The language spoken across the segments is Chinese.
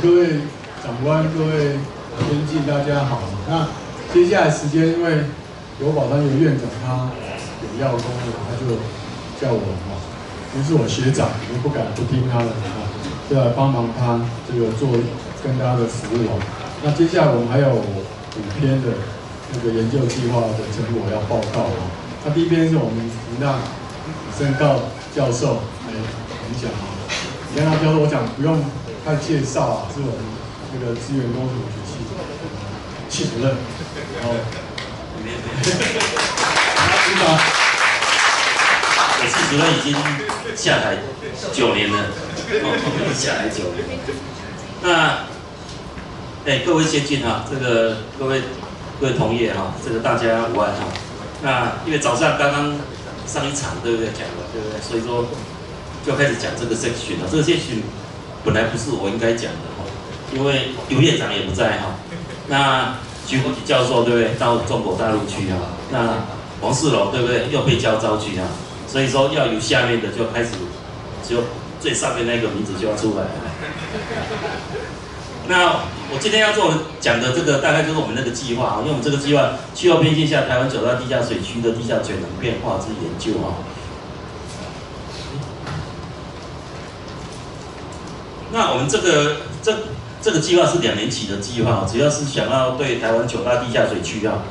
各位长官、各位先进，大家好。那接下来时间，因为有宝山有院长他有要工了，他就叫我哈，因为是我学长，我不敢不听他的哈，就来帮忙他这个做跟大家的服务啊。那接下来我们还有5篇的那个研究计划的成果要报告啊。那第一篇是我们林让申告教授来演讲啊。林让教授，我想不用他的介绍啊，是我们那个资源工程学系系主任，然后，我系主任已经下台9年了，下台9年。那，各位先进哈，这个各位同业哈，这个大家午安哈。那因为早上刚刚上一场对不对讲了对不对？所以说就开始讲这个 section 了。这个 section 本来不是我应该讲的哈，因为刘院长也不在哈。那徐国吉教授对不对？到中国大陆去哈。那王世龙对不对？又被召去哈。所以说要由下面的就开始，就最上面那个名字就要出来了。那我今天要讲的这个大概就是我们那个计划啊，因为我们这个计划气候变迁下台湾9大地下水区的地下水能变化之研究啊。那我们这个计划是2年期的计划，主要是想要对台湾9大地下水区啊，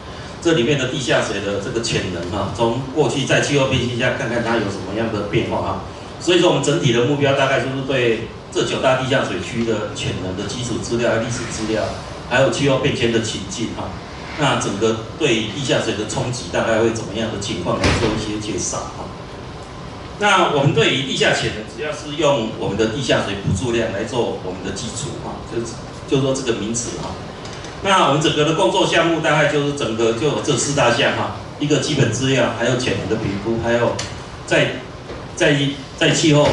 这里面的地下水的这个潜能啊，从过去在气候变迁下看看它有什么样的变化啊。所以说我们整体的目标大概就是对这9大地下水区的潜能的基础资料、历史资料，还有气候变迁的情境哈。那整个对地下水的冲击大概会怎么样的情况来做一些介绍哈。那我们对于地下潜能，主要是用我们的地下水补助量来做我们的基础哈，就说这个名词哈。那我们整个的工作项目大概就是整个就有这4大项哈，一个基本资料，还有潜能的评估，还有在气候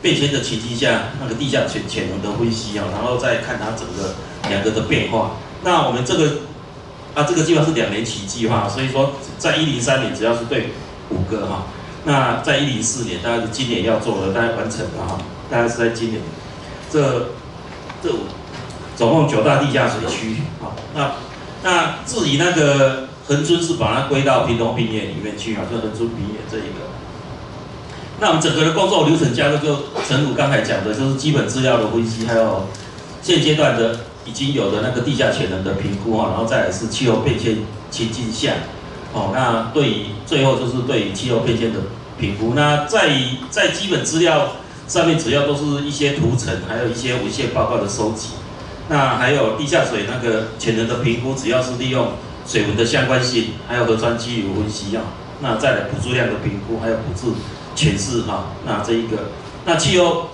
变迁的情境下，那个地下潜能的分析啊，然后再看它整个2个的变化。那我们这个计划是2年期计划，所以说在103年只要是对5个哈。那在104年，大概是今年要做的，大概完成了哈，大概是在今年。这总共9大地下水区啊。那至于那个恒春是把它归到屏东平原里面去啊，就恒春平原这一个。那我们整个的工作流程架构就诚如刚才讲的，就是基本资料的分析，还有现阶段的已经有的那个地下潜能的评估啊，然后再来是气候变迁情境下。哦，那对于最后就是对于气候变迁的评估。那在基本资料上面，主要都是一些图层，还有一些文献报告的收集。那还有地下水那个潜能的评估，主要是利用水文的相关性，还有河川基流分析啊。那再来补助量的评估，还有补助诠释哈。那这一个，那气候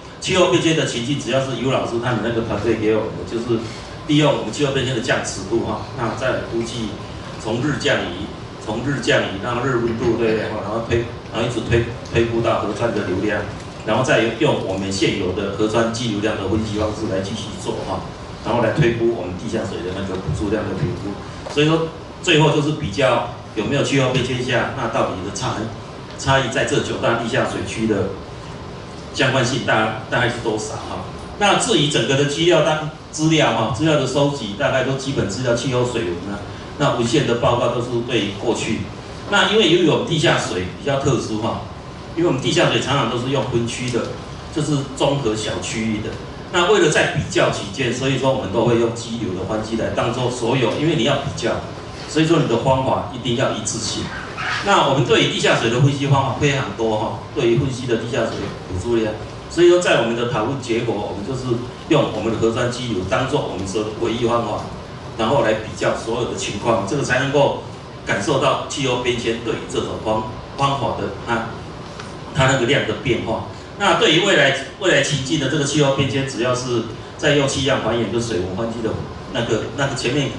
变迁的情境，只要是尤老师他们那个团队给我们的，就是利用我们气候变迁的降尺度哈。那再来估计从日降移，让日温度对不对？然后一直推估到河川的流量，然后再用我们现有的河川基流量的分析方式来继续做哈，然后来推估我们地下水的那个补助量的评估。所以说最后就是比较有没有气候变迁下，那到底的差异在这9大地下水区的相关性大概是多少哈？那至于整个的资料的收集，大概都基本资料、气候水文啊。那文献的报告都是对过去，那因为由于我们地下水比较特殊哈，因为我们地下水常常都是用分区的，就是综合小区域的。那为了在比较起见，所以说我们都会用基流的分析来当做所有，因为你要比较，所以说你的方法一定要一致性。那我们对于地下水的分析方法非常多哈，对于分析的地下水补助量，所以说在我们的讨论结果，我们就是用我们的核酸基流当做我们说的唯一方法。然后来比较所有的情况，这个才能够感受到气候变迁对于这种方法的它那个量的变化。那对于未来情境的这个气候变迁，只要是再用气样还原跟水文换季的那个前面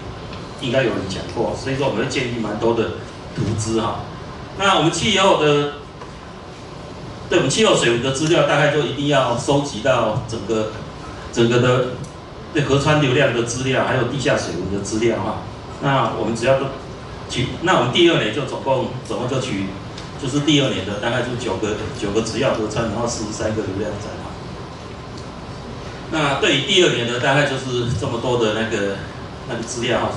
应该有人讲过，所以说我们会建立蛮多的图资哈。那我们气候的，对我们气候水文的资料，大概就一定要收集到整个的对河川流量的资料，还有地下水文的资料哈。那我们只要那我们第2年就总共就就是第2年的大概就9个主要河川，然后43个流量站哈。那对于第2年的大概就是这么多的那个资料哈。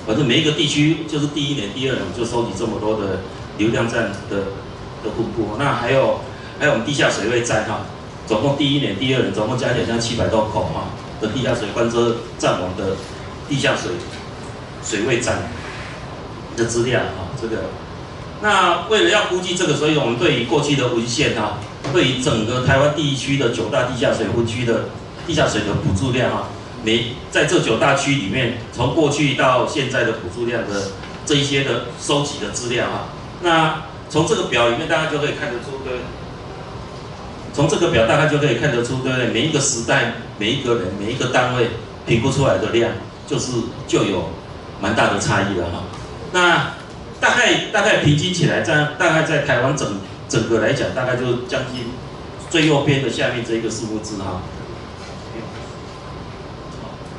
反正每一个地区就是第1年、第2年就收集这么多的流量站的分布。那还有我们地下水位站哈，总共第1年、第2年总共加起来像700多口哈的地下水观测站网的地下水位站的资料哈，这个。那为了要估计这个，所以我们对于过去的文献哈，对于整个台湾地区的9大地下水分区的地下水的补助量哈，在这9大区里面，从过去到现在的补助量的这一些的收集的资料哈，那从这个表里面大家就可以看得出，对，从这个表大概就可以看得出，对不对？每一个时代、每一个人、每一个单位评估出来的量，就有蛮大的差异了哈。那大概平均起来，大概在台湾整个来讲，大概就将近最右边的下面这一个数目字哈。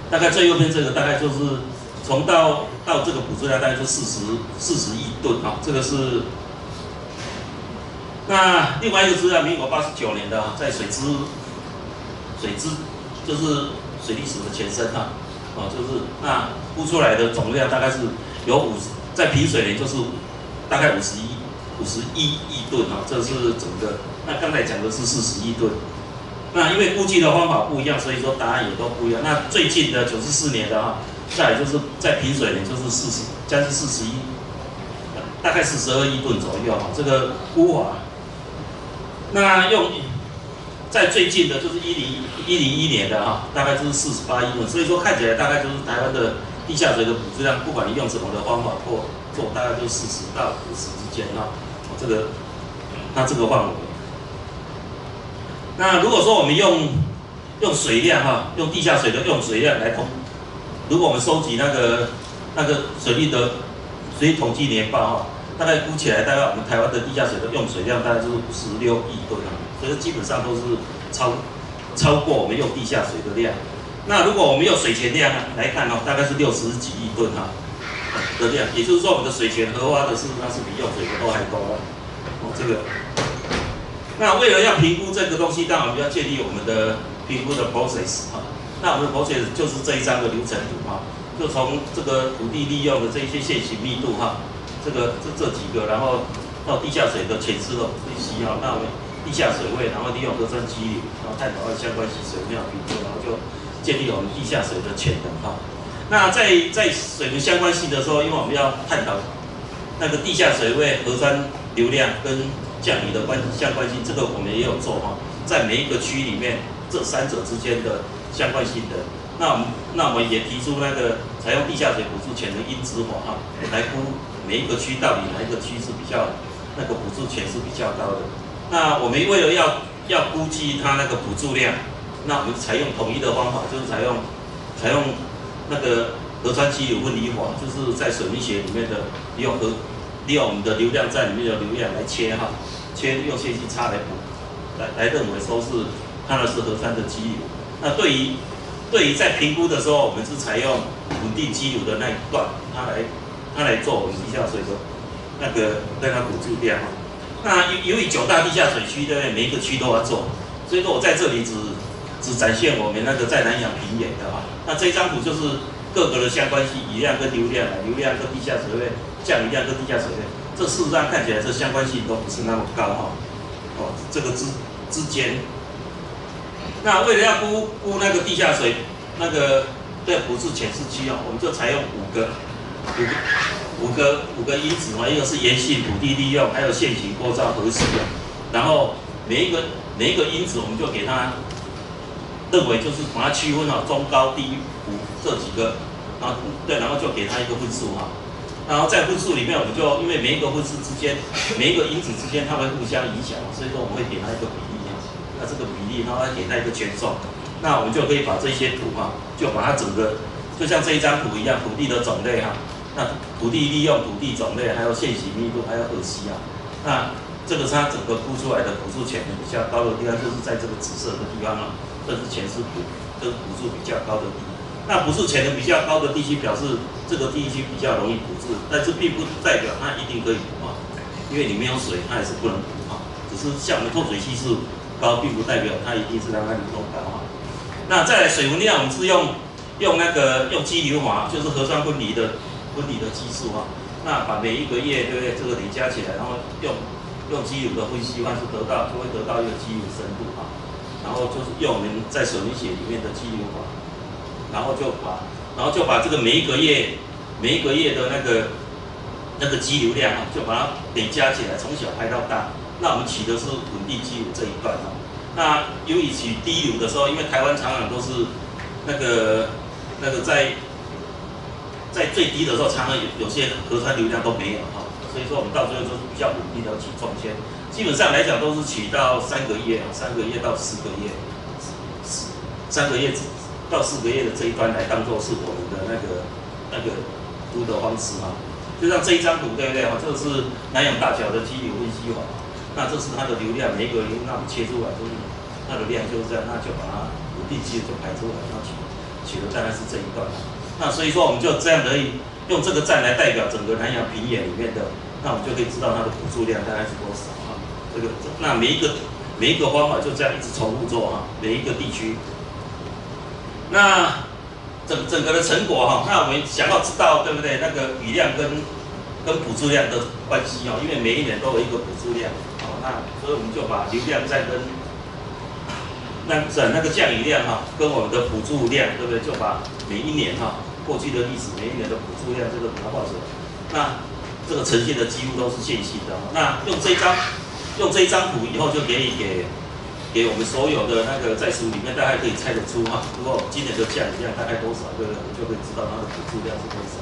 大概最右边这个大概就是从到这个补助量大概就40亿吨哈，这个是。那另外一个资料，民国89年的哈，在水资就是水利署的前身哈，就是那估出来的总量大概是有在平水年就是大概51亿吨哈，这是整个。那刚才讲的是40亿吨。那因为估计的方法不一样，所以说答案也都不一样。那最近的94年的哈，再来就是在平水年就是将近41，大概42亿吨左右哈，这个估法。那在最近的就是101年的哈，大概就是48亿吨，所以说看起来大概就是台湾的地下水的补助量，不管你用什么的方法做，大概就40到50之间哈，这个范围。那如果说我们用水量哈，用地下水的用水量来如果我们收集那个水利统计年报哈，大概估起来，大概我们台湾的地下水的用水量大概就是56亿吨啊，所以基本上都是超过我们用地下水的量。那如果我们用水权量来看大概是60几亿吨哈的量，也就是说我们的水权核发的事实上是比用水的都还高啊。这个。那为了要评估这个东西，当然我们要建立我们的评估的 process 哈。那我们的 process 就是这一张的流程图哈，就从这个土地利用的这一些线型密度哈，这几个，然后到地下水的潜势的分析哈，那我们地下水位，然后利用河川基流，然后探讨相关系水量评估，然后就建立我们地下水的潜能哈。那在水文相关性的时候，因为我们要探讨那个地下水位、河川流量跟降雨的相关性，这个我们也有做哈，在每一个区里面这3者之间的相关性的。那我们也提出那个采用地下水补助潜能因子法哈，来估每一个区到底哪一个区是比较那个补助潜是比较高的。那我们为了要估计它那个补助量，那我们采用统一的方法，就是采用那个河川基流分离法，就是在水文学里面的利用我们的流量站里面的流量来切哈，用线性差来补，来认为说是看的是河川的基流。那对于在评估的时候，我们是采用稳定基流的那一段，它来做我们地下水的那个补助量。那由于9大地下水区，对不对？每一个区都要做，所以说我在这里只展现我们那个在南洋平原的哈。那这张图就是各个的相关性，雨量跟流量跟地下水位。降雨量跟地下水位，这事实上看起来这相关性都不是那么高哈。这个之间，那为了要估那个地下水那个对补助潜势区我们就采用五个因子嘛，一个是盐性、土地利用，还有现行构造核实然后每一个因子我们就给它认为就是把它区分中高低谷这几个然后就给它一个分数哈。然后在分数里面，我们就因为每一个分数之间，每一个因子之间，它会互相影响，所以说我们会给它一个比例那这个比例，然后再给它一个权重，那我们就可以把这些图就把它整个，就像这一张图一样，土地的种类那土地利用、土地种类，还有现行密度，还有耳息那这个是它整个估出来的补助潜能比较高的地方，就是在这个紫色的地方这是前是这个补助比较高的地方。那补助潜能比较高的地区，表示这个地区比较容易补助，但是并不代表它一定可以补因为你没有水，它也是不能补只是像我们透水系数高，并不代表它一定是让它流动高那再来水文量，我们是用激流法，就是核酸分离的技术那把每一个月对不对，这个累加起来，然后用激流的分析方式就会得到一个激流深度然后就是用我们在水文学里面的激流法，然后就把这个每一个月的那个激流量就把它累加起来，从小排到大。那我们取的是稳定激流这一段那由于取低流的时候，因为台湾常常都是那个在最低的时候，常常有些核酸流量都没有所以说我们到最后就是比较稳定的取中间。基本上来讲都是取到3个月到4个月，3个月到4个月的这一端来当做是我们的那个读的方式就像这一张图对不对这个是南洋大桥的激流分析法，那这是它的流量，每一个流量切出来就是它的量就是这样，那就把它稳定激流就排出来，然后取的大概是这一段那所以说我们就这样可以用这个站来代表整个南洋平原里面的，那我们就可以知道它的补助量大概是多少那每一个方法就这样一直重复做每一个地区。那整个的成果那我们想要知道对不对？那个雨量跟补助量的关系因为每一年都有一个补助量那所以我们就把流量再跟那个降雨量跟我们的补助量对不对？就把每一年过去的历史每一年的补助量这个把它画出来，那这个呈现的几乎都是线性的那用这一张图以后就可以给我们所有的那个在书里面大概可以猜得出如果今年的降雨量大概多少，对不对？我们就可以知道它的补助量是多少。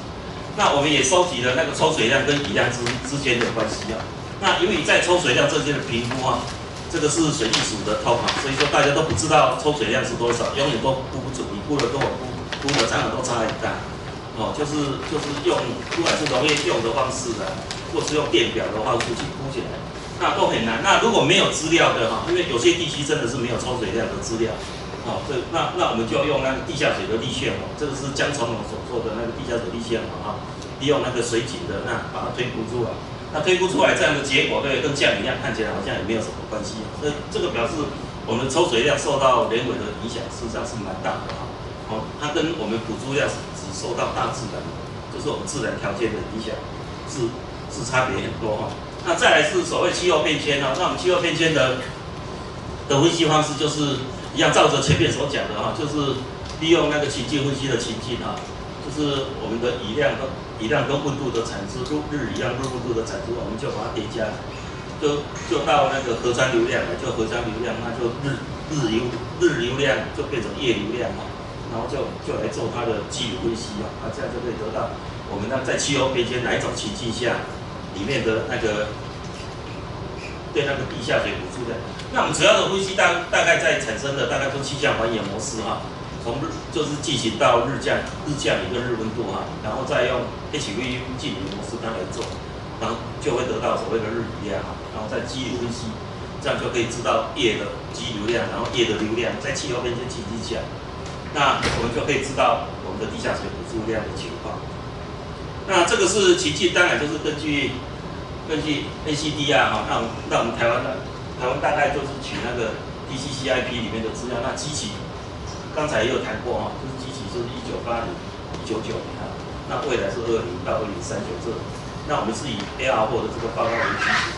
那我们也收集了那个抽水量跟雨量之间的关系那由于在抽水量这些的评估这个是水利署的套所以说大家都不知道抽水量是多少，永远都估不准，你估的跟我估的常常都差很大就是用不管是农业用的方式或是用电表的方式去估起来，那都很难。那如果没有资料的因为有些地区真的是没有抽水量的资料那我们就用那个地下水的力学这个是江从容所做的那个地下水力学利用那个水井的把它推估出来。那推估出来这样的结果，对，跟降雨量看起来好像也没有什么关系所以这个表示我们抽水量受到人为的影响，事实上是蛮大的它跟我们补助量只受到大自然，就是我们自然条件的影响是差别很多那再来是所谓气候变迁那我们气候变迁的分析方式就是一样，照着前面所讲的就是利用那个情境分析的情境就是我们的雨量跟温度的产生，日雨量、日温度的产生，我们就把它叠加，就到那个核酸流量就核酸流量，那就日流量就变成夜流量然后就来做它的激流分析这样就可以得到我们在气候变迁哪一种情境下里面的那个对那个地下水补助量。那我们主要的分析大概在产生的大概都气象还原模式从就是进行到日降雨跟日温度然后再用 HVU 静流模式来做，然后就会得到所谓的日雨量然后再激流分析，这样就可以知道夜的激流量，然后夜的流量在气候变迁情境下，那我们就可以知道我们的地下水补助量的情况。那这个是情境，当然就是根据 NCD 那我们台湾大概就是取那个 DCCIP 里面的资料，那基期刚才也有谈过就是基期就是1980、1990那未来是20到2039这，那我们是以 AR 或的这个报告为基础，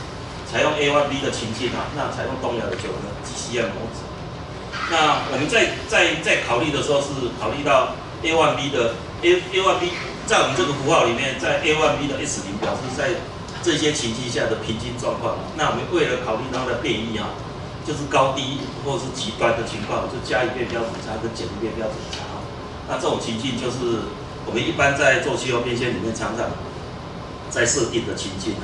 采用 A1B 的情境那采用东亚的9个 GCM 模组。那我们在考虑的时候是考虑到 A1B 的 A1B 在我们这个符号里面，在 A1B 的 S0表示在这些情境下的平均状况。那我们为了考虑它的变异就是高低或是极端的情况，就加一遍标准差跟减一遍标准差那这种情境就是我们一般在做气候变迁里面常常在设定的情境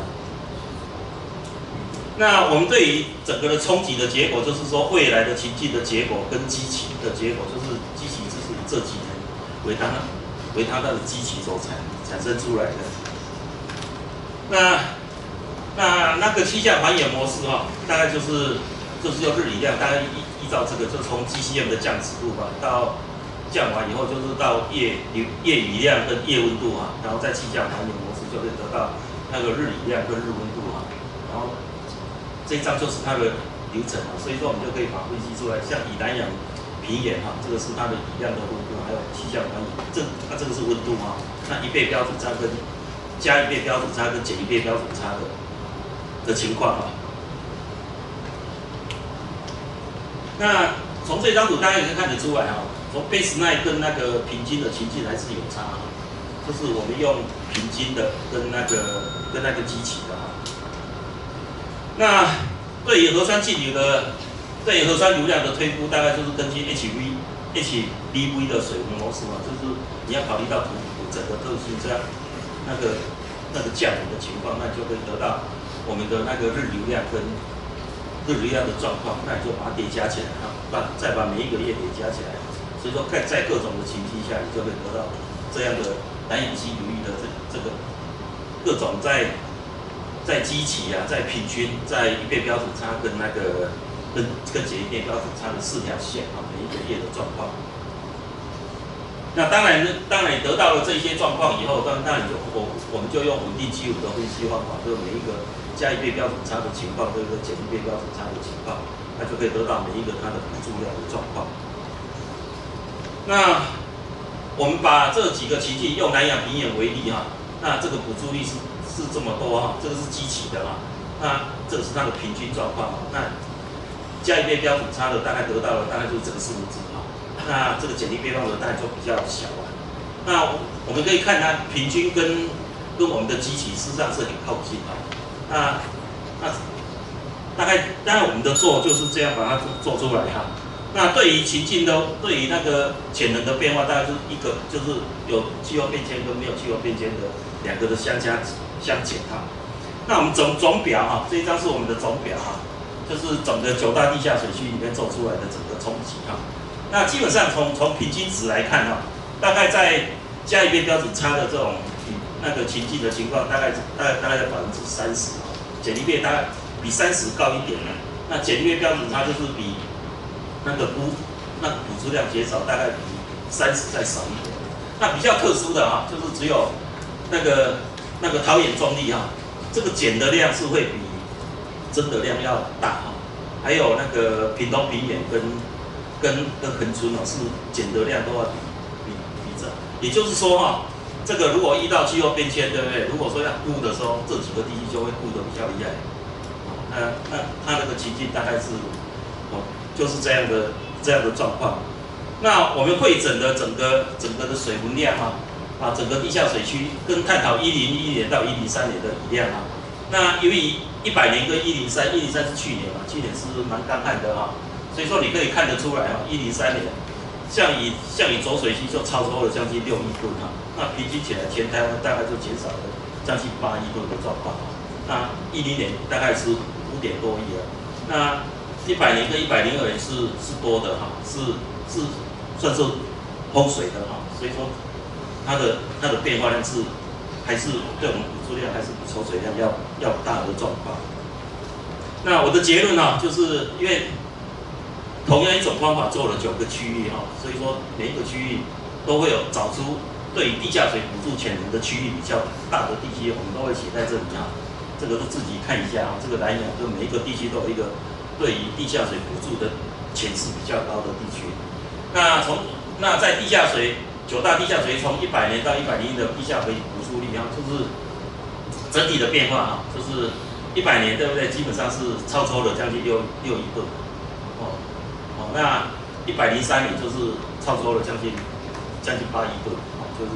那我们对于整个的冲击的结果，就是说未来的情境的结果跟基期的结果，就是基期就是以这几年为它的基期所产生出来的。那个气象还原模式大概就是用日理量，大概依照这个，就从 GCM 的降尺度到降完以后，就是到夜雨量跟夜温度然后再气象还原模式就可以得到那个日雨量跟日温度然后这一张就是它的流程所以说我们就可以把分析出来，像以南洋平原这个是它的雨量的温度，还有气象还原，这个是温度那1倍标准差跟加1倍标准差跟减1倍标准差的情况那从这张图大家也可以看得出来从 baseline 跟那个平均的情境还是有差就是我们用平均的跟那个基期的那对于核酸气流对于核酸流量的推估，大概就是根据 HVV 的水文模式就是你要考虑到土整个特性，这样那个降雨的情况，那就可以得到我们的那个日流量跟日流量的状况，那你就把它叠加起来再把每一个列叠加起来，所以说在各种的情境下，你就会得到这样的南洋溪流域的这个各种在基期在平均，在1倍标准差跟那个跟减1倍标准差的4条线每一个页的状况。那当然得到了这些状况以后，当然我们就用稳定基础的分析方法，就每一个加1倍标准差的情况，跟减1倍标准差的情况，那就可以得到每一个它的补助量的状况。那我们把这几个情境用南洋平原为例那这个补助率是这么多这个是基期的那这个是它的平均状况那加1倍标准差的大概得到的大概就是这个数字那这个减1倍标准大概就比较小那我们可以看它平均跟我们的基期事实上是很靠近那大概当然我们的做就是这样把它做出来那对于情境对于那个潜能的变化，大概是一个就是有气候变迁跟没有气候变迁的两个的相减那我们总表这一张是我们的总表就是整个9大地下水区里面做出来的整个冲击那基本上从平均值来看大概在加1倍标准差的这种那个情境的情况，大概在30%减1倍大概比30高一点那减1倍标准差就是比那个补助量减少大概比30再少一点。那比较特殊的就是只有那个桃园中立这个减的量是会比增的量要大还有那个屏东平原跟恒春是减的量都要比这，也就是说这个如果遇到气候变迁，对不对？如果说要顾的时候，这几个地区就会顾得比较厉害。那它那个情境大概是就是这样的状况。那我们会诊的整个的水文量整个地下水区跟探讨101年到103年的雨量那由于100年跟103是去年去年是蛮干旱的所以说你可以看得出来103年像以浊水溪就超收了将近6亿吨那平均起来全台湾大概就减少了将近8亿吨的状况那10年大概是5点多亿那100年跟102年是多的是算是丰水的所以说它的变化量还是对我们补助量还是比抽水量要大的状况。那我的结论就是因为同样一种方法做了9个区域所以说每一个区域都会有找出对于地下水补助潜能的区域比较大的地区，我们都会写在这里这个都自己看一下这个南洋就每一个地区都有一个对于地下水补助的潜势比较高的地区。那在地下水9大地下水从100年到101的地下水补助率就是整体的变化就是100年对不对？基本上是超抽了将近6亿吨那103年就是超抽了将近8亿吨就是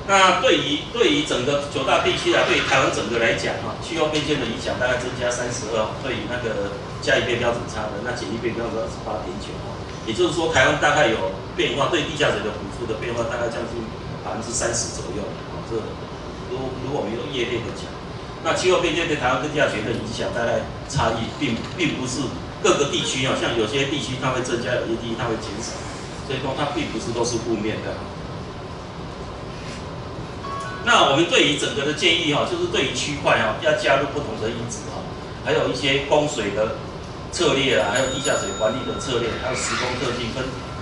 那对于整个9大地区对于台湾整个来讲气候变迁的影响大概增加32对于那个加1倍标准差的那减1倍标准差是8.9也就是说台湾大概有变化，对地下水的补助的变化大概将近30%左右这如果我们用业内的讲那气候变迁对台湾跟地下水的影响大概差异并不是各个地区啊，像有些地区它会增加，有些地区它会减少，所以说它并不是都是负面的。那我们对于整个的建议哈，就是对于区块哈，要加入不同的因子哈，还有一些供水的策略啊，还有地下水管理的策略，还有时空特性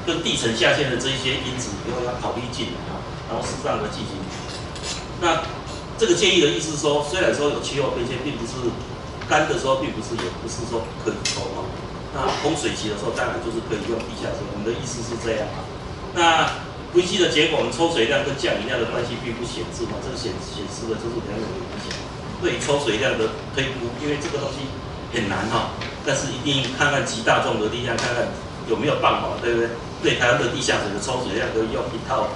跟地层下陷的这一些因子，以后要考虑进来啊，然后适当的进行。那这个建议的意思是说，虽然说有气候变迁，并不是干的时候，并不是也不是说不可以抽哈。那供水期的时候，当然就是可以用地下水。我们的意思是这样啊。那分析的结果，我们抽水量跟降雨量的关系并不显著嘛，这个显示的就是两种的影响。对于抽水量的推估，因为这个东西很难哈，但是一定看看集大众的力量，看看有没有办法，对不对？对台湾的地下水的抽水量，可以用一套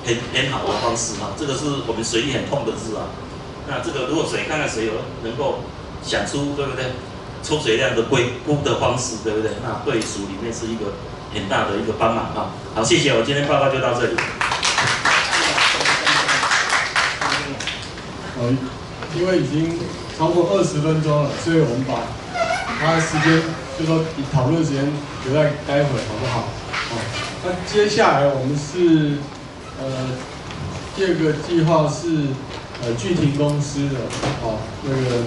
很好的方式哈，这个是我们水利很痛的事啊。那这个如果看看谁有能够想出，对不对？抽水量的规估的方式，对不对？那对署里面是一个很大的一个帮忙哈。好，谢谢，我今天报告就到这里。因为已经超过20分钟了，所以我们把他的时间，就说讨论时间留在待会，好不好？那接下来我们是第二个计划是巨庭公司的那个。